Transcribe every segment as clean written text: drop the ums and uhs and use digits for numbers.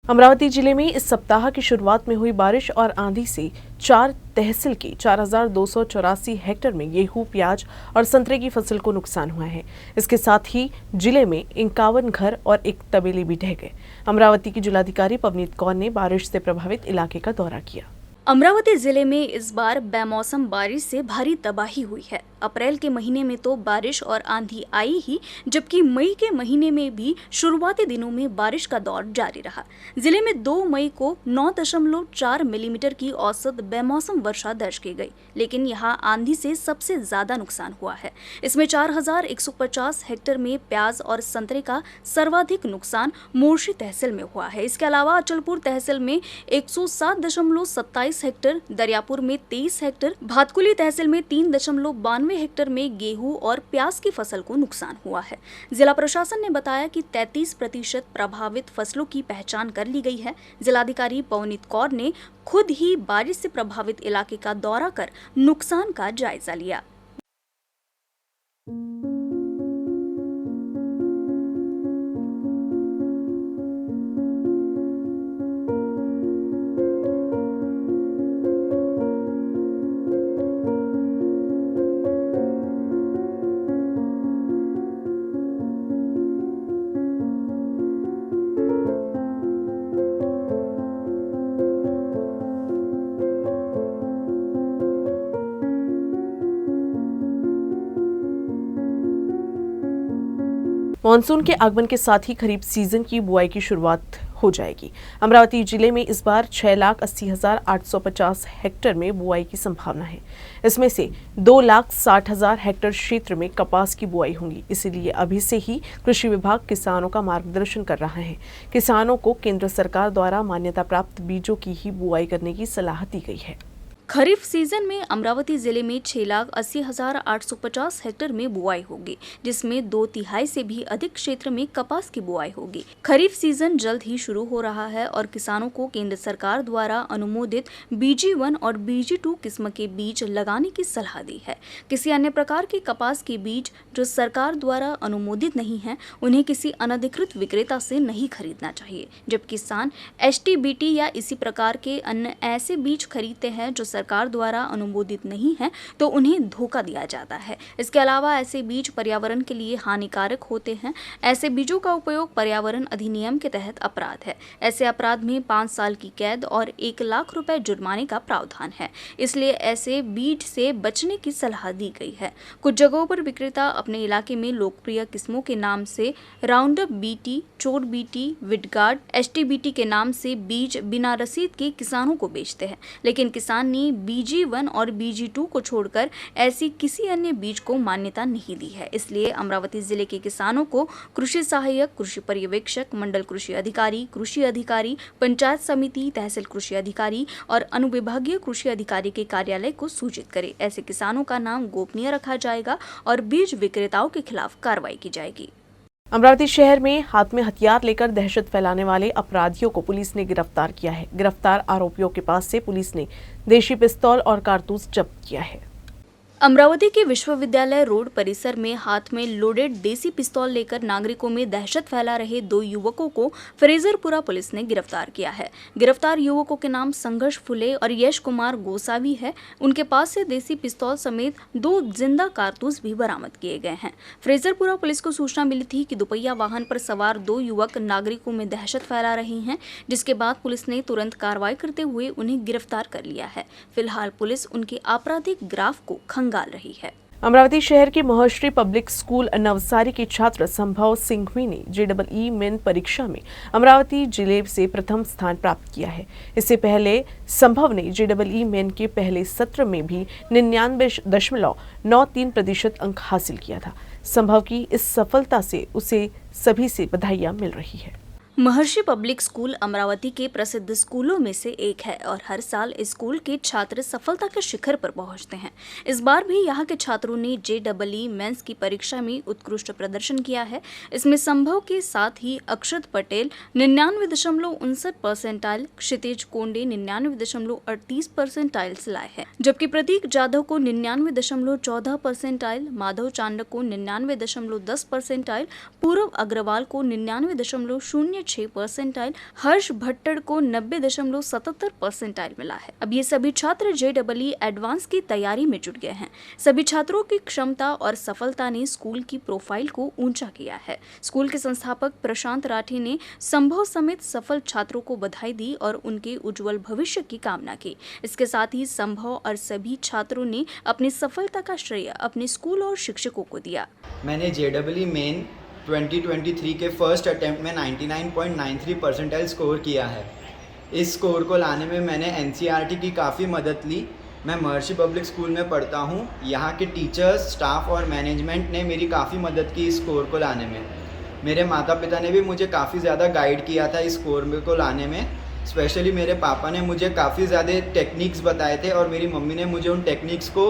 अमरावती जिले में इस सप्ताह की शुरुआत में हुई बारिश और आंधी से 4 तहसील के 4,284 हेक्टेयर में गेहूं, प्याज और संतरे की फसल को नुकसान हुआ है। इसके साथ ही जिले में 51 घर और एक तबेले भी ढह गए। अमरावती की जिलाधिकारी पवनीत कौर ने बारिश से प्रभावित इलाके का दौरा किया। अमरावती जिले में इस बार बेमौसम बारिश से भारी तबाही हुई है। अप्रैल के महीने में तो बारिश और आंधी आई ही, जबकि मई के महीने में भी शुरुआती दिनों में बारिश का दौर जारी रहा। जिले में 2 मई को 9.4 मिलीमीटर की औसत बेमौसम वर्षा दर्ज की गई, लेकिन यहां आंधी से सबसे ज्यादा नुकसान हुआ है। इसमें 4,150 हेक्टेयर में प्याज और संतरे का सर्वाधिक नुकसान मोर्शी तहसील में हुआ है। इसके अलावा अचलपुर तहसील में 107.27 हेक्टेयर, दरियापुर में 23 हेक्टेयर, भातकुली तहसील में 3.92 हेक्टेयर में गेहूं और प्याज की फसल को नुकसान हुआ है। जिला प्रशासन ने बताया कि 33% प्रभावित फसलों की पहचान कर ली गई है। जिलाधिकारी पवनीत कौर ने खुद ही बारिश से प्रभावित इलाके का दौरा कर नुकसान का जायजा लिया। मानसून के आगमन के साथ ही खरीफ सीजन की बुआई की शुरुआत हो जाएगी। अमरावती जिले में इस बार 6,80,850 हेक्टेयर में बुआई की संभावना है। इसमें से 2,60,000 हेक्टेयर क्षेत्र में कपास की बुआई होगी। इसीलिए अभी से ही कृषि विभाग किसानों का मार्गदर्शन कर रहा है। किसानों को केंद्र सरकार द्वारा मान्यता प्राप्त बीजों की ही बुआई करने की सलाह दी गई है। खरीफ सीजन में अमरावती जिले में 6,80,850 हेक्टेयर में बुआई होगी, जिसमें 2/3 से भी अधिक क्षेत्र में कपास की बुआई होगी। खरीफ सीजन जल्द ही शुरू हो रहा है और किसानों को केंद्र सरकार द्वारा अनुमोदित BG1 और BG2 किस्म के बीज लगाने की सलाह दी है। किसी अन्य प्रकार के कपास के बीज जो सरकार द्वारा अनुमोदित नहीं है, उन्हें किसी अनधिकृत विक्रेता से नहीं खरीदना चाहिए। जब किसान STBT या इसी प्रकार के अन्य ऐसे बीज खरीदते हैं जो सरकार द्वारा अनुमोदित नहीं है, तो उन्हें धोखा दिया जाता है। इसके अलावा ऐसे बीज पर्यावरण के लिए हानिकारक होते हैं। ऐसे बीजों का उपयोग पर्यावरण अधिनियम के तहत अपराध है। ऐसे अपराध में 5 साल की कैद और 1 लाख रुपए जुर्माने का प्रावधान है। इसलिए ऐसे बीज से बचने की सलाह दी गई है। कुछ जगहों पर विक्रेता अपने इलाके में लोकप्रिय किस्मों के नाम से राउंडअप BT, चोट BT, विडगार्ड, STBT के नाम से बीज बिना रसीद के किसानों को बेचते हैं, लेकिन किसान ने BG1 और BG2 को छोड़कर ऐसी किसी अन्य बीज को मान्यता नहीं दी है। इसलिए अमरावती जिले के किसानों को कृषि सहायक, कृषि पर्यवेक्षक, मंडल कृषि अधिकारी, पंचायत समिति, तहसील कृषि अधिकारी और अनुविभागीय कृषि अधिकारी के कार्यालय को सूचित करे। ऐसे किसानों का नाम गोपनीय रखा जाएगा और बीज विक्रेताओं के खिलाफ कार्रवाई की जाएगी। अमरावती शहर में हाथ में हथियार लेकर दहशत फैलाने वाले अपराधियों को पुलिस ने गिरफ्तार किया है। गिरफ्तार आरोपियों के पास से पुलिस ने देशी पिस्तौल और कारतूस जब्त किया है। अमरावती के विश्वविद्यालय रोड परिसर में हाथ में लोडेड देसी पिस्तौल लेकर नागरिकों में दहशत फैला रहे 2 युवकों को फ्रेजरपुरा पुलिस ने गिरफ्तार किया है। गिरफ्तार युवकों के नाम संघर्ष फुले और यश कुमार गोसावी है। उनके पास से देसी पिस्तौल समेत 2 जिंदा कारतूस भी बरामद किए गए हैं। फ्रेजरपुरा पुलिस को सूचना मिली थी कि दुपहिया वाहन पर सवार 2 युवक नागरिकों में दहशत फैला रहे हैं, जिसके बाद पुलिस ने तुरंत कार्रवाई करते हुए उन्हें गिरफ्तार कर लिया है। फिलहाल पुलिस उनके आपराधिक ग्राफ को खंगाल रही है। अमरावती शहर के महर्षि पब्लिक स्कूल नवसारी के छात्र संभव सिंघवी ने JEE मेन परीक्षा में अमरावती जिले से प्रथम स्थान प्राप्त किया है। इससे पहले संभव ने JEE मेन के पहले सत्र में भी 99.93% अंक हासिल किया था। संभव की इस सफलता से उसे सभी से बधाइयां मिल रही है। महर्षि पब्लिक स्कूल अमरावती के प्रसिद्ध स्कूलों में से एक है और हर साल इस स्कूल के छात्र सफलता के शिखर पर पहुंचते हैं। इस बार भी यहाँ के छात्रों ने JEE मेंस की परीक्षा में उत्कृष्ट प्रदर्शन किया है। इसमें संभव के साथ ही अक्षत पटेल 99.59 परसेंटाइल, क्षितिज कोंडे 99.38 परसेंटाइल्स लाए हैं, जबकि प्रतीक जाधव को 99.14 परसेंटाइल, माधव चांडक को 99.10 परसेंटाइल, पूर्व अग्रवाल को 99.0 6 परसेंटाइल, हर्ष भट्टड़ को 90.77 परसेंटाइल मिला है। अब ये सभी छात्र JEE एडवांस की तैयारी में जुट गए हैं। सभी छात्रों की क्षमता और सफलता ने स्कूल की प्रोफाइल को ऊंचा किया है। स्कूल के संस्थापक प्रशांत राठी ने संभव समेत सफल छात्रों को बधाई दी और उनके उज्जवल भविष्य की कामना की। इसके साथ ही संभव और सभी छात्रों ने अपनी सफलता का श्रेय अपने स्कूल और शिक्षकों को दिया। मैंने JEE मेन 2023 के फर्स्ट अटेम्प्ट में 99.93 परसेंटाइल स्कोर किया है। इस स्कोर को लाने में मैंने NCERT की काफ़ी मदद ली। मैं महर्षि पब्लिक स्कूल में पढ़ता हूँ। यहाँ के टीचर्स, स्टाफ और मैनेजमेंट ने मेरी काफ़ी मदद की इस स्कोर को लाने में। मेरे माता पिता ने भी मुझे काफ़ी ज़्यादा गाइड किया था इस स्कोर को लाने में। स्पेशली मेरे पापा ने मुझे काफ़ी ज़्यादा टेक्निक्स बताए थे और मेरी मम्मी ने मुझे उन टेक्निक्स को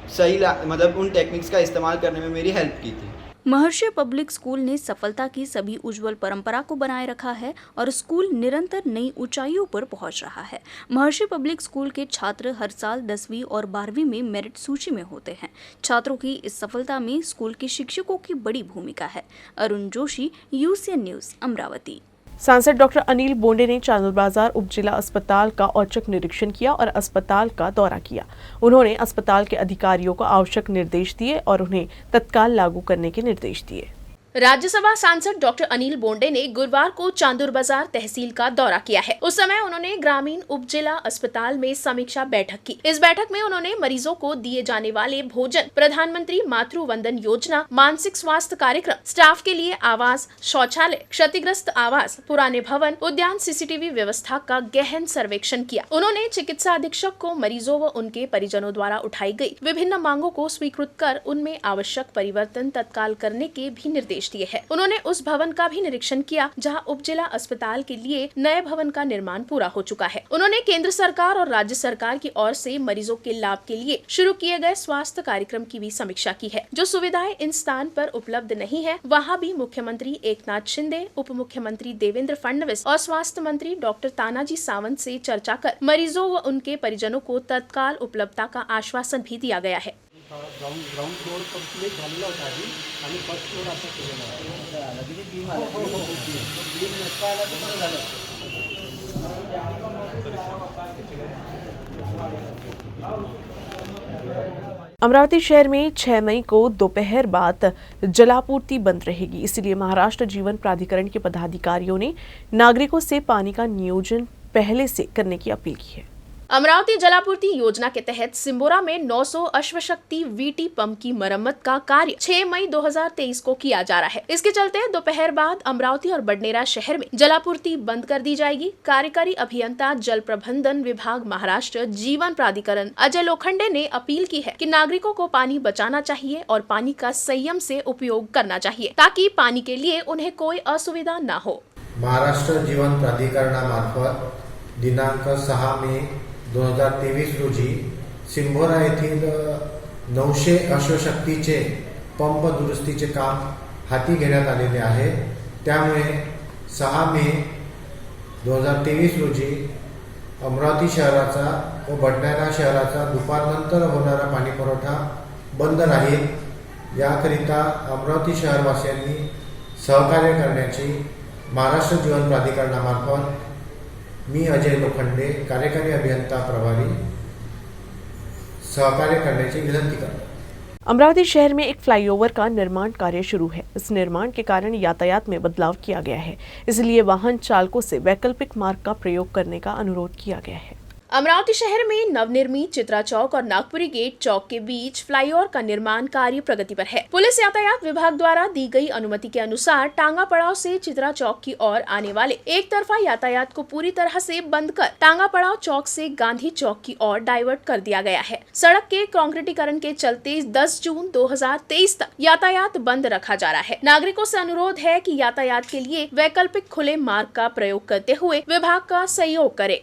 उन टेक्निक्स का इस्तेमाल करने में मेरी हेल्प की थी। महर्षि पब्लिक स्कूल ने सफलता की सभी उज्जवल परंपरा को बनाए रखा है और स्कूल निरंतर नई ऊंचाइयों पर पहुंच रहा है। महर्षि पब्लिक स्कूल के छात्र हर साल 10वीं और 12वीं में मेरिट सूची में होते हैं। छात्रों की इस सफलता में स्कूल के शिक्षकों की बड़ी भूमिका है। Arun Joshi, UCN news, Amravati. सांसद डॉक्टर अनिल बोंडे ने चांदुर बाजार उप जिला अस्पताल का औचक निरीक्षण किया और अस्पताल का दौरा किया। उन्होंने अस्पताल के अधिकारियों को आवश्यक निर्देश दिए और उन्हें तत्काल लागू करने के निर्देश दिए। राज्यसभा सांसद डॉक्टर अनिल बोंडे ने गुरुवार को चांदुर बाजार तहसील का दौरा किया है। उस समय उन्होंने ग्रामीण उप जिला अस्पताल में समीक्षा बैठक की। इस बैठक में उन्होंने मरीजों को दिए जाने वाले भोजन, प्रधानमंत्री मातृ वंदन योजना, मानसिक स्वास्थ्य कार्यक्रम, स्टाफ के लिए आवास, शौचालय, क्षतिग्रस्त आवास, पुराने भवन, उद्यान, CCTV व्यवस्था का गहन सर्वेक्षण किया। उन्होंने चिकित्सा अधीक्षक को मरीजों व उनके परिजनों द्वारा उठाई गई विभिन्न मांगों को स्वीकृत कर उनमें आवश्यक परिवर्तन तत्काल करने के भी निर्देश दिए है। उन्होंने उस भवन का भी निरीक्षण किया जहां उप जिला अस्पताल के लिए नए भवन का निर्माण पूरा हो चुका है। उन्होंने केंद्र सरकार और राज्य सरकार की ओर से मरीजों के लाभ के लिए शुरू किए गए स्वास्थ्य कार्यक्रम की भी समीक्षा की है। जो सुविधाएं इन स्थान पर उपलब्ध नहीं है, वहां भी मुख्यमंत्री एकनाथ शिंदे, उप मुख्यमंत्री देवेंद्र फडणवीस और स्वास्थ्य मंत्री डॉक्टर तानाजी सावंत से चर्चा कर मरीजों व उनके परिजनों को तत्काल उपलब्धता का आश्वासन भी दिया गया है। ग्राउंड फ्लोर कंप्लीट झालेला होता आधी आणि फर्स्ट फ्लोर आता केलेला अमरावती शहर में 6 मई को दोपहर बाद जलापूर्ति बंद रहेगी। इसलिए महाराष्ट्र जीवन प्राधिकरण के पदाधिकारियों ने नागरिकों से पानी का नियोजन पहले से करने की अपील की है। अमरावती जलापूर्ति योजना के तहत सिंबोरा में 900 अश्वशक्ति VT पंप की मरम्मत का कार्य 6 मई 2023 को किया जा रहा है। इसके चलते दोपहर बाद अमरावती और बडनेरा शहर में जलापूर्ति बंद कर दी जाएगी। कार्यकारी अभियंता जल प्रबंधन विभाग महाराष्ट्र जीवन प्राधिकरण अजय लोखंडे ने अपील की है कि नागरिकों को पानी बचाना चाहिए और पानी का संयम से उपयोग करना चाहिए ताकि पानी के लिए उन्हें कोई असुविधा न हो। महाराष्ट्र जीवन प्राधिकरणामार्फत दिनांक 6 मे 2023 रोजी सिंभोरा येथील 900 अश्वशक्तीचे पंप दुरुस्तीचे काम हाती घेण्यात आलेले आहे। त्यामुळे 6 मे 2023 रोजी अमरावती शहराचा व बडनेरा शहराचा दुपारनंतर होणारा पाणी पुरवठा बंद राहील। याकरिता अमरावती शहरवासियांनी सहकार्य करण्याची महाराष्ट्र जीवन प्राधिकरणामार्फत मी अजय लोखंडे, कार्यकारी अभियंता प्रभारी, सहकार्य करने की विनती करता। अमरावती शहर में एक फ्लाईओवर का निर्माण कार्य शुरू है। इस निर्माण के कारण यातायात में बदलाव किया गया है, इसलिए वाहन चालकों से वैकल्पिक मार्ग का प्रयोग करने का अनुरोध किया गया है। अमरावती शहर में नवनिर्मित चित्रा चौक और नागपुरी गेट चौक के बीच फ्लाईओवर का निर्माण कार्य प्रगति पर है। पुलिस यातायात विभाग द्वारा दी गई अनुमति के अनुसार टांगा पड़ाव से चित्रा चौक की ओर आने वाले एक तरफा यातायात को पूरी तरह से बंद कर टांगा पड़ाव चौक से गांधी चौक की ओर डाइवर्ट कर दिया गया है। सड़क के कंक्रीटीकरण के चलते 10 जून 2023 तक यातायात बंद रखा जा रहा है। नागरिकों से अनुरोध है कि यातायात के लिए वैकल्पिक खुले मार्ग का प्रयोग करते हुए विभाग का सहयोग करें।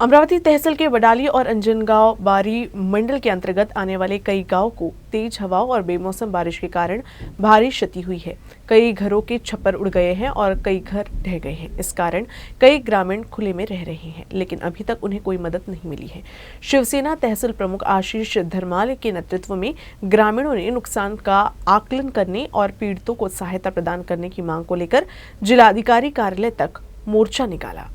अमरावती तहसील के वडाली और अंजनगांव बारी मंडल के अंतर्गत आने वाले कई गांव को तेज हवाओं और बेमौसम बारिश के कारण भारी क्षति हुई है। कई घरों के छप्पर उड़ गए हैं और कई घर ढह गए हैं। इस कारण कई ग्रामीण खुले में रह रहे हैं, लेकिन अभी तक उन्हें कोई मदद नहीं मिली है। शिवसेना तहसील प्रमुख आशीष धर्माल के नेतृत्व में ग्रामीणों ने नुकसान का आकलन करने और पीड़ितों को सहायता प्रदान करने की मांग को लेकर जिलाधिकारी कार्यालय तक मोर्चा निकाला।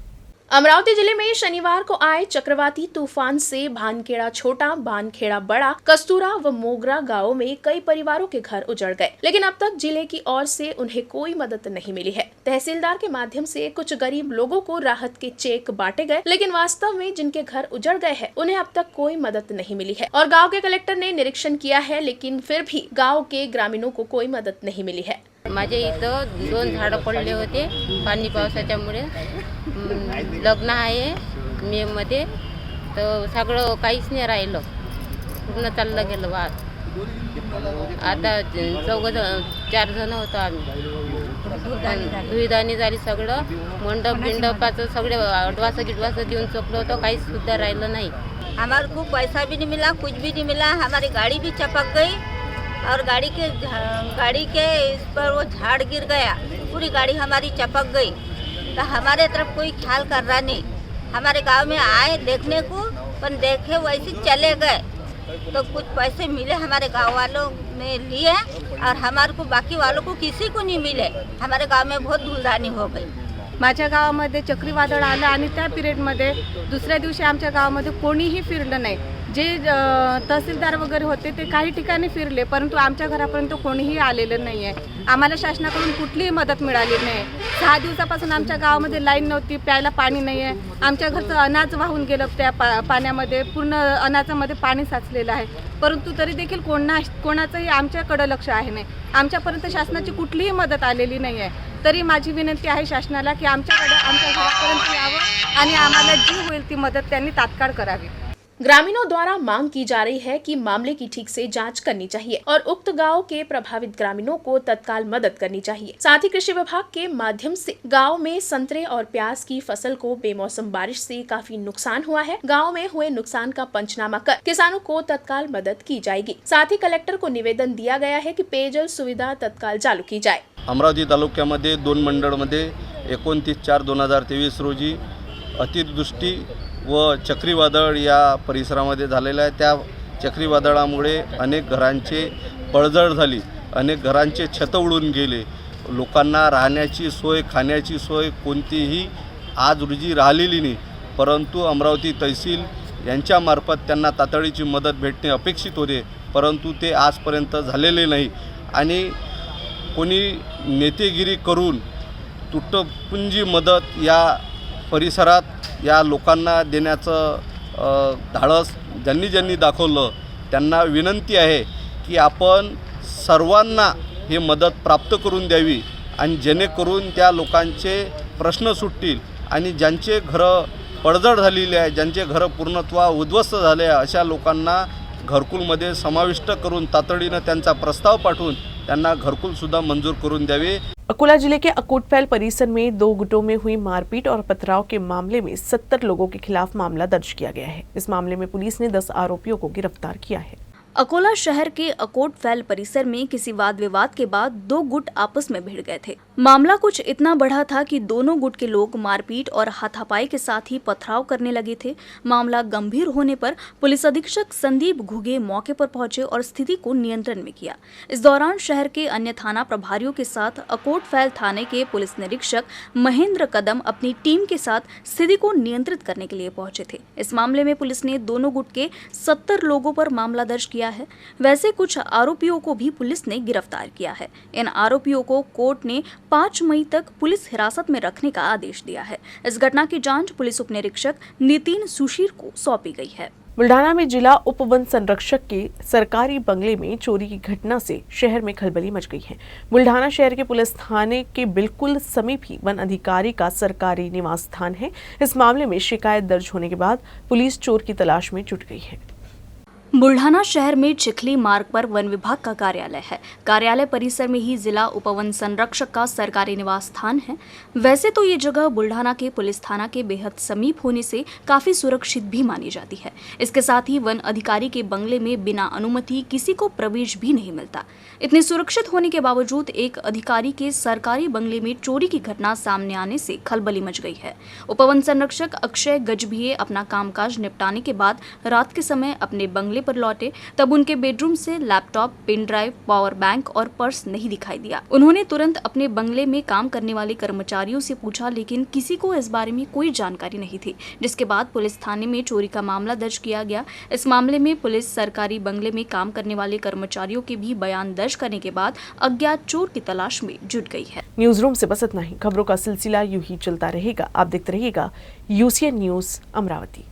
अमरावती जिले में शनिवार को आए चक्रवाती तूफान से भानखेड़ा छोटा, भानखेड़ा बड़ा, कस्तूरा व मोगरा गांवों में कई परिवारों के घर उजड़ गए, लेकिन अब तक जिले की ओर से उन्हें कोई मदद नहीं मिली है। तहसीलदार के माध्यम से कुछ गरीब लोगों को राहत के चेक बांटे गए, लेकिन वास्तव में जिनके घर उजड़ गए हैं उन्हें अब तक कोई मदद नहीं मिली है। और गाँव के कलेक्टर ने निरीक्षण किया है, लेकिन फिर भी गाँव के ग्रामीणों को कोई मदद नहीं मिली है। माझ्या इथं 2 झाडं पडले होते पाणी पावसाच्यामुळे। लग्न आहे मे मध्ये, तर सगळं काहीच नाही राहिलं, पूर्ण चाललं गेलं वाद। आता 4 जण होतो आम्ही, धुईदानी झाली सगळं, मंडप बिंडपाचं सगळे अडवास गिडवास देऊन चुकलं होतं, काहीच सुद्धा राहिलं नाही। हमारे को पैसा भी नहीं मिला, कुछ भी नहीं मिला। हमारी गाड़ी भी चपक गई और गाड़ी के इस पर वो झाड़ गिर गया, पूरी गाड़ी हमारी चपक गई। तो हमारे तरफ कोई ख्याल कर रहा नहीं। हमारे गांव में आए देखने को, पर देखे वैसे चले गए। तो कुछ पैसे मिले हमारे गांव वालों ने लिए और हमारे को बाकी वालों को किसी को नहीं मिले। हमारे गांव में बहुत धूलधानी हो गई। माझ्या गावामध्ये चक्रीवादळ आलं आणि त्या पिरियडमध्ये दुसऱ्या दिवशी आमच्या गावामध्ये कोणीही फिरलं नाही। जे तहसीलदार वगैरे होते ते काही ठिकाणी फिरले, परंतु आमच्या घरापर्यंत कोणीही आलेलं नाही आहे। आम्हाला शासनाकडून कुठलीही मदत मिळाली नाही। 6 दिवसापासून आमच्या गावामध्ये लाईन नव्हती, प्यायला पाणी नाही आहे। आमच्या घरचं अनाज वाहून गेलं त्या पाण्यामध्ये, पूर्ण अनाजामध्ये पाणी साचलेलं आहे, परंतु तरी देखील कोणाचंही आमच्याकडं लक्ष आहे नाही। आमच्यापर्यंत शासनाची कुठलीही मदत आलेली नाही आहे। तरी माझी विनंती आहे शासनाला की आमच्या घरापर्यंत यावं आणि आम्हाला जी होईल ती मदत त्यांनी तात्काळ करावी। ग्रामीणों द्वारा मांग की जा रही है कि मामले की ठीक से जांच करनी चाहिए और उक्त गांव के प्रभावित ग्रामीणों को तत्काल मदद करनी चाहिए। साथ ही कृषि विभाग के माध्यम से गांव में संतरे और प्याज की फसल को बेमौसम बारिश से काफी नुकसान हुआ है। गांव में हुए नुकसान का पंचनामा कर किसानों को तत्काल मदद की जाएगी। साथ ही कलेक्टर को निवेदन दिया गया है कि पेयजल सुविधा तत्काल चालू की जाए। अमरावती तालुक्यामध्ये 2 मंडळमध्ये 29/4/2023 रोजी अतिवृष्टी व चक्रीवादळ या परिसरामध्ये झालेलं आहे। त्या चक्रीवादळामुळे अनेक घरांचे पडझड झाली, अनेक घरांचे छत उडून गेले, लोकांना राहण्याची सोय, खाण्याची सोय कोणतीही आज रोजी राहिलेली नाही। परंतु अमरावती तहसील यांच्यामार्फत त्यांना तातडीची मदत भेटणे अपेक्षित होते, परंतु ते आजपर्यंत झालेले नाही। आणि कोणी नेतेगिरी करून तुटपुंजी मदत या परिसरात या लोकांना देण्याचं धाडस ज्यांनी दाखवलं त्यांना विनंती आहे की आपण सर्वांना हे मदत प्राप्त करून द्यावी आणि जेणेकरून त्या लोकांचे प्रश्न सुटतील आणि ज्यांचे घरं पडझड झालेले आहे, ज्यांचे घरं पूर्णत्वा उद्ध्वस्त झाले आहे, अशा लोकांना घरकुलमध्ये समाविष्ट करून तातडीनं त्यांचा प्रस्ताव पाठवून त्यांना घरकुलसुद्धा मंजूर करून द्यावे। अकोला जिले के अकोटफैल परिसर में 2 गुटों में हुई मारपीट और पथराव के मामले में 70 लोगों के खिलाफ मामला दर्ज किया गया है। इस मामले में पुलिस ने 10 आरोपियों को गिरफ्तार किया है। अकोला शहर के अकोटफैल परिसर में किसी वाद विवाद के बाद 2 गुट आपस में भिड़ गए थे। मामला कुछ इतना बढ़ा था कि दोनों गुट के लोग मारपीट और हाथापाई के साथ ही पथराव करने लगे थे। मामला गंभीर होने पर पुलिस अधीक्षक संदीप घुगे मौके पर पहुंचे और स्थिति को नियंत्रण में किया। इस दौरान शहर के अन्य थाना प्रभारियों के साथ अकोटफैल थाने के पुलिस निरीक्षक महेंद्र कदम अपनी टीम के साथ स्थिति को नियंत्रित करने के लिए पहुंचे थे। इस मामले में पुलिस ने दोनों गुट के 70 लोगों पर मामला दर्ज किया है। वैसे कुछ आरोपियों को भी पुलिस ने गिरफ्तार किया है। इन आरोपियों को कोर्ट ने 5 मई तक पुलिस हिरासत में रखने का आदेश दिया है। इस घटना की जांच पुलिस उप निरीक्षक नितिन सुशीर को सौंपी गई है। बुल्ढाना में जिला उप वन संरक्षक के सरकारी बंगले में चोरी की घटना से शहर में खलबली मच गई है। बुल्ढाना शहर के पुलिस थाने के बिल्कुल समीप ही वन अधिकारी का सरकारी निवास स्थान है। इस मामले में शिकायत दर्ज होने के बाद पुलिस चोर की तलाश में जुट गई है। बुल्ढाना शहर में चिखली मार्ग पर वन विभाग का कार्यालय है। कार्यालय परिसर में ही जिला उपवन संरक्षक का सरकारी निवास स्थान है। वैसे तो ये जगह बुल्ढाना के पुलिस थाना के बेहद समीप होने से काफी सुरक्षित भी मानी जाती है। इसके साथ ही वन अधिकारी के बंगले में बिना अनुमति किसी को प्रवेश भी नहीं मिलता। इतने सुरक्षित होने के बावजूद एक अधिकारी के सरकारी बंगले में चोरी की घटना सामने आने से खलबली मच गई है। उपवन संरक्षक अक्षय गजभिये अपना कामकाज निपटाने के बाद रात के समय अपने बंगले पर लौटे, तब उनके बेडरूम से laptop, pen drive, power bank और पर्स नहीं दिखाई दिया। उन्होंने तुरंत अपने बंगले में काम करने वाले कर्मचारियों से पूछा, लेकिन किसी को इस बारे में कोई जानकारी नहीं थी, जिसके बाद पुलिस थाने में चोरी का मामला दर्ज किया गया। इस मामले में पुलिस सरकारी बंगले में काम करने वाले कर्मचारियों के भी बयान दर्ज करने के बाद अज्ञात चोर की तलाश में जुट गई है। न्यूज रूम से बस इतना ही। खबरों का सिलसिला यूं ही चलता रहेगा। आप देखते रहिएगा UCN न्यूज अमरावती।